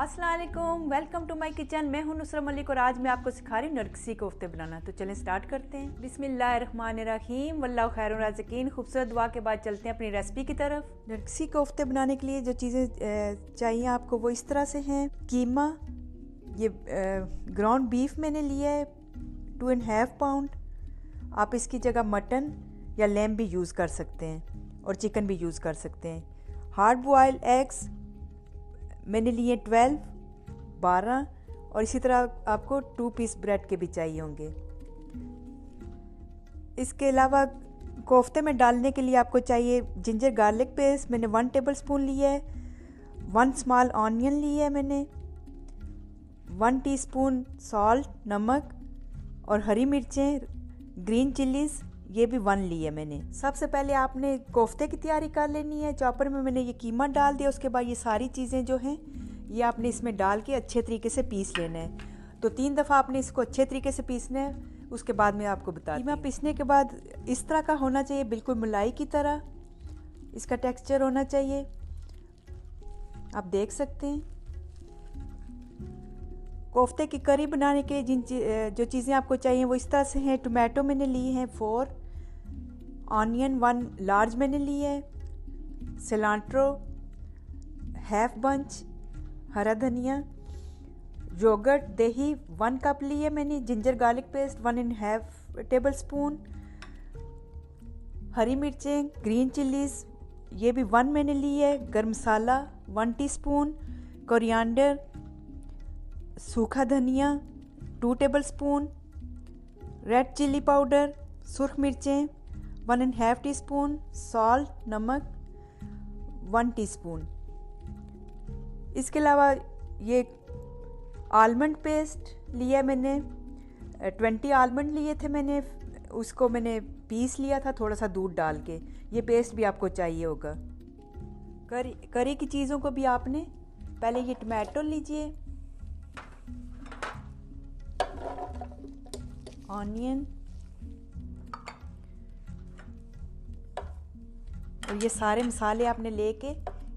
अस्सलाम वालेकुम, welcome to my kitchen. मैं हूं नुसरत मलिक और आज मैं आपको सिखा रही हूँ नरगिसी कोफ्ते बनाना। तो चलें स्टार्ट करते हैं। बिस्मिल्लाहिर्रहमानिर्रहीम, वल्लाहु खैरुर राज़िकीन। खूबसूरत दुआ के बाद चलते हैं अपनी रेसिपी की तरफ। नरगिसी कोफ्ते बनाने के लिए जो चीज़ें चाहिए आपको वो इस तरह से हैं। कीमा, ये ग्राउंड बीफ मैंने लिया है 2.5 पाउंड। आप इसकी जगह मटन या लैम भी यूज़ कर सकते हैं और चिकन भी यूज़ कर सकते हैं। हार्ड बॉयल एग्स मैंने लिए 12 और इसी तरह आपको 2 पीस ब्रेड के भी चाहिए होंगे। इसके अलावा कोफ्ते में डालने के लिए आपको चाहिए जिंजर गार्लिक पेस्ट, मैंने 1 टेबल स्पून लिया है। 1 स्मॉल ऑनियन लिया है मैंने। 1 टीस्पून सॉल्ट, नमक, और हरी मिर्चें, ग्रीन चिलीज़ ये भी 1 ली है मैंने। सबसे पहले आपने कोफ्ते की तैयारी कर लेनी है। चॉपर में मैंने ये कीमा डाल दिया। उसके बाद ये सारी चीज़ें जो हैं ये आपने इसमें डाल के अच्छे तरीके से पीस लेना है। तो 3 दफ़ा आपने इसको अच्छे तरीके से पीसना है। उसके बाद मैं आपको बताती हूँ। कीमा पीसने के बाद इस तरह का होना चाहिए, बिल्कुल मलाई की तरह इसका टेक्सचर होना चाहिए। आप देख सकते हैं। कोफ्ते की करी बनाने के जो चीज़ें आपको चाहिए वो इस तरह से हैं। टोमेटो मैंने ली है 4, ऑनियन 1 लार्ज मैंने ली है, सिलांट्रो हाफ बंच, हरा धनिया, योगर्ट दही 1 कप ली है मैंने, ginger garlic paste 1.5 tablespoon, हरी मिर्चें, ग्रीन चिलीज़ ये भी 1 मैंने ली है, गरम मसाला 1 टीस्पून, कोरिएंडर, सूखा धनिया 2 tablespoon, red chilli powder, सुर्ख मिर्चें 1.5 टीस्पून, सॉल्ट, नमक 1 टीस्पून। इसके अलावा ये आलमंड पेस्ट लिया मैंने, 20 आलमंड लिए थे मैंने, उसको मैंने पीस लिया था थोड़ा सा दूध डाल के। ये पेस्ट भी आपको चाहिए होगा। करी की चीज़ों को भी आपने पहले ये टमाटो लीजिए, ऑनियन, और ये सारे मसाले आपने लेके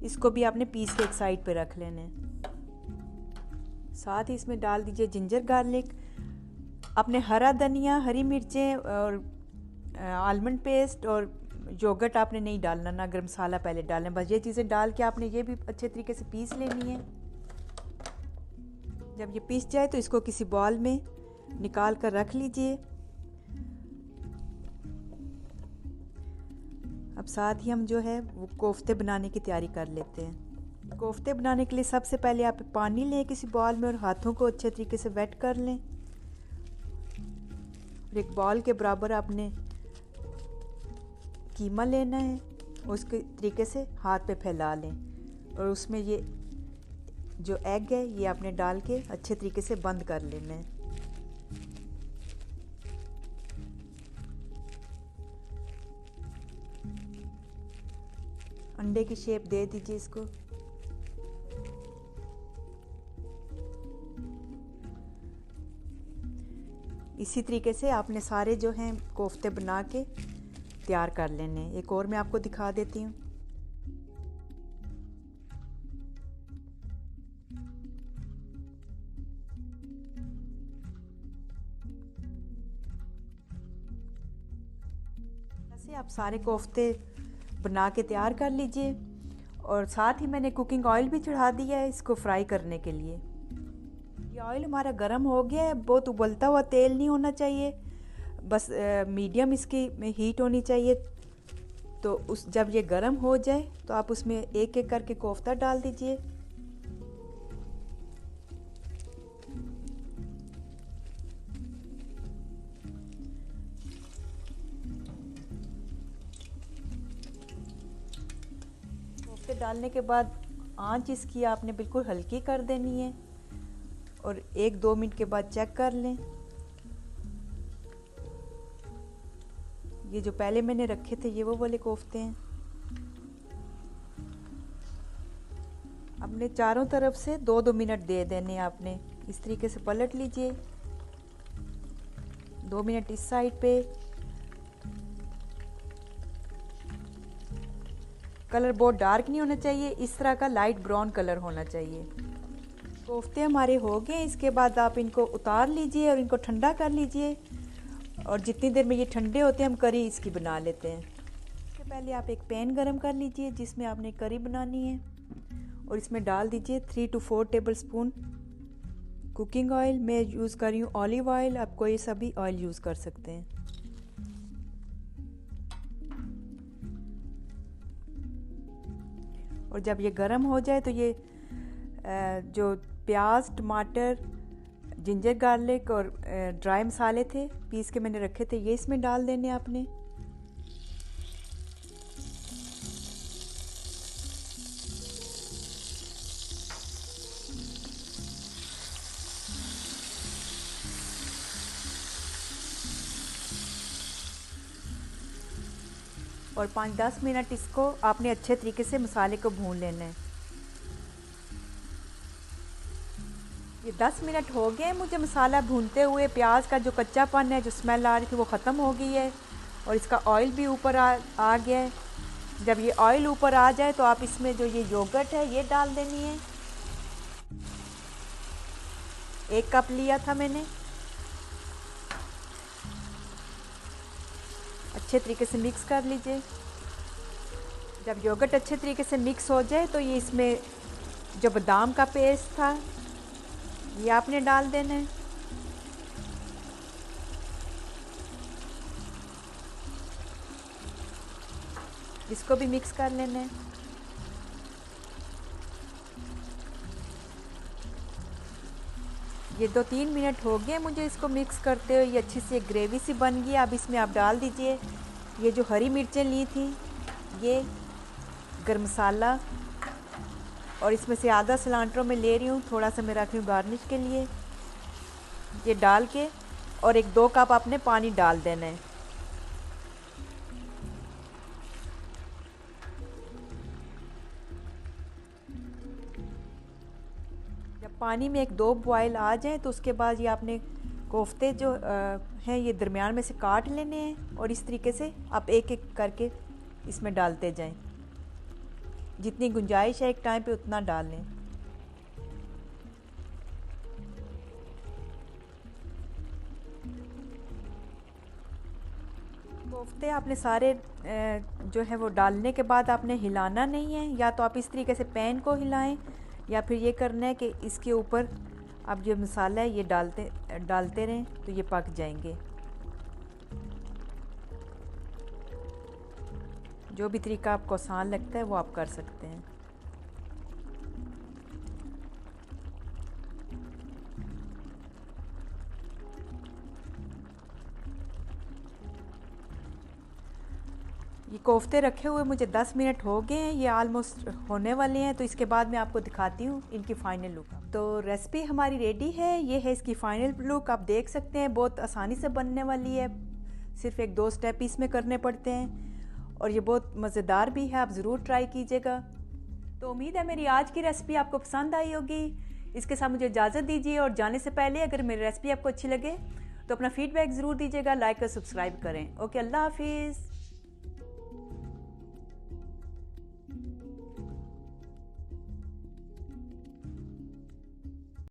इसको भी आपने पीस के एक साइड पे रख लेने। साथ ही इसमें डाल दीजिए जिंजर गार्लिक, अपने हरा धनिया, हरी मिर्चें और आलमंड पेस्ट और योगर्ट आपने नहीं डालना, ना गरम मसाला पहले डालना। बस ये चीज़ें डाल के आपने ये भी अच्छे तरीके से पीस लेनी है। जब ये पीस जाए तो इसको किसी बॉल में निकाल कर रख लीजिए। अब साथ ही हम जो है वो कोफ्ते बनाने की तैयारी कर लेते हैं। कोफ्ते बनाने के लिए सबसे पहले आप पानी लें किसी बॉल में और हाथों को अच्छे तरीके से वेट कर लें। और एक बॉल के बराबर आपने कीमा लेना है, उसके तरीके से हाथ पे फैला लें और उसमें ये जो एग है ये आपने डाल के अच्छे तरीके से बंद कर लेना है। अंडे की शेप दे दीजिए इसको। इसी तरीके से आपने सारे जो हैं कोफ्ते बना के तैयार कर लेने। एक और मैं आपको दिखा देती हूँ। ऐसे आप सारे कोफ्ते बना के तैयार कर लीजिए। और साथ ही मैंने कुकिंग ऑयल भी चढ़ा दिया है इसको फ्राई करने के लिए। ये ऑयल हमारा गर्म हो गया है। बहुत उबलता हुआ तेल नहीं होना चाहिए, बस मीडियम इसकी में हीट होनी चाहिए। तो जब ये गर्म हो जाए तो आप उसमें एक एक करके कोफ्ता डाल दीजिए। कोफ्ते डालने के बाद आंच इसकी आपने बिल्कुल हल्की कर देनी है और 1-2 मिनट के बाद चेक कर लें। ये जो पहले मैंने रखे थे ये वो वाले कोफ्ते हैं। अपने चारों तरफ से 2-2 मिनट दे देने आपने। इस तरीके से पलट लीजिए, 2 मिनट इस साइड पे। कलर बहुत डार्क नहीं होना चाहिए, इस तरह का लाइट ब्राउन कलर होना चाहिए। कोफ्ते हमारे हो गए। इसके बाद आप इनको उतार लीजिए और इनको ठंडा कर लीजिए, और जितनी देर में ये ठंडे होते हैं हम करी इसकी बना लेते हैं। इससे पहले आप एक पैन गरम कर लीजिए जिसमें आपने करी बनानी है, और इसमें डाल दीजिए 3 to 4 table spoon cooking oil. मैं यूज़ कर रही हूँ ऑलिव ऑयल, आप कोई सा भी ऑयल यूज़ कर सकते हैं। और जब ये गरम हो जाए तो ये जो प्याज, टमाटर, जिंजर गार्लिक और ड्राई मसाले थे पीस के मैंने रखे थे, ये इसमें डाल देने आपने। और 5-10 मिनट इसको आपने अच्छे तरीके से मसाले को भून लेना है। ये 10 मिनट हो गए मुझे मसाला भूनते हुए। प्याज का जो कच्चापन है, जो स्मेल आ रही थी, वो ख़त्म हो गई है और इसका ऑयल भी ऊपर आ गया है। जब ये ऑयल ऊपर आ जाए तो आप इसमें जो ये योगर्ट है ये डाल देनी है। 1 कप लिया था मैंने। अच्छे तरीके से मिक्स कर लीजिए। जब योगर्ट अच्छे तरीके से मिक्स हो जाए तो ये इसमें जो बादाम का पेस्ट था ये आपने डाल देना है। इसको भी मिक्स कर लेना है। ये 2-3 मिनट हो गए मुझे इसको मिक्स करते हुए। ये अच्छी सी ग्रेवी सी बन गई। अब इसमें आप डाल दीजिए ये जो हरी मिर्चें ली थी, ये गरम मसाला, और इसमें से आधा सिलांट्रो में ले रही हूँ, थोड़ा सा मैं रख रही हूँ गार्निश के लिए। ये डाल के और 1-2 कप आपने पानी डाल देना है। जब पानी में 1-2 बॉयल आ जाए तो उसके बाद ये आपने कोफ्ते जो हैं ये दरमियान में से काट लेने हैं, और इस तरीके से आप एक एक करके इसमें डालते जाएं। जितनी गुंजाइश है एक टाइम पे उतना डाल लें। कोफ्ते आपने सारे जो है वो डालने के बाद आपने हिलाना नहीं है। या तो आप इस तरीके से पैन को हिलाएं, या फिर ये करना है कि इसके ऊपर आप जो मसाला है ये डालते रहें तो ये पक जाएंगे। जो भी तरीका आपको आसान लगता है वो आप कर सकते हैं। ये कोफ्ते रखे हुए मुझे 10 मिनट हो गए हैं। ये आलमोस्ट होने वाले हैं, तो इसके बाद मैं आपको दिखाती हूँ इनकी फ़ाइनल लुक। तो रेसिपी हमारी रेडी है। ये है इसकी फ़ाइनल लुक। आप देख सकते हैं बहुत आसानी से बनने वाली है। सिर्फ 1-2 स्टेप इसमें करने पड़ते हैं, और ये बहुत मज़ेदार भी है। आप ज़रूर ट्राई कीजिएगा। तो उम्मीद है मेरी आज की रेसिपी आपको पसंद आई होगी। इसके साथ मुझे इजाज़त दीजिए, और जाने से पहले अगर मेरी रेसिपी आपको अच्छी लगे तो अपना फ़ीडबैक ज़रूर दीजिएगा, लाइक और सब्सक्राइब करें। ओके, अल्लाह हाफिज़।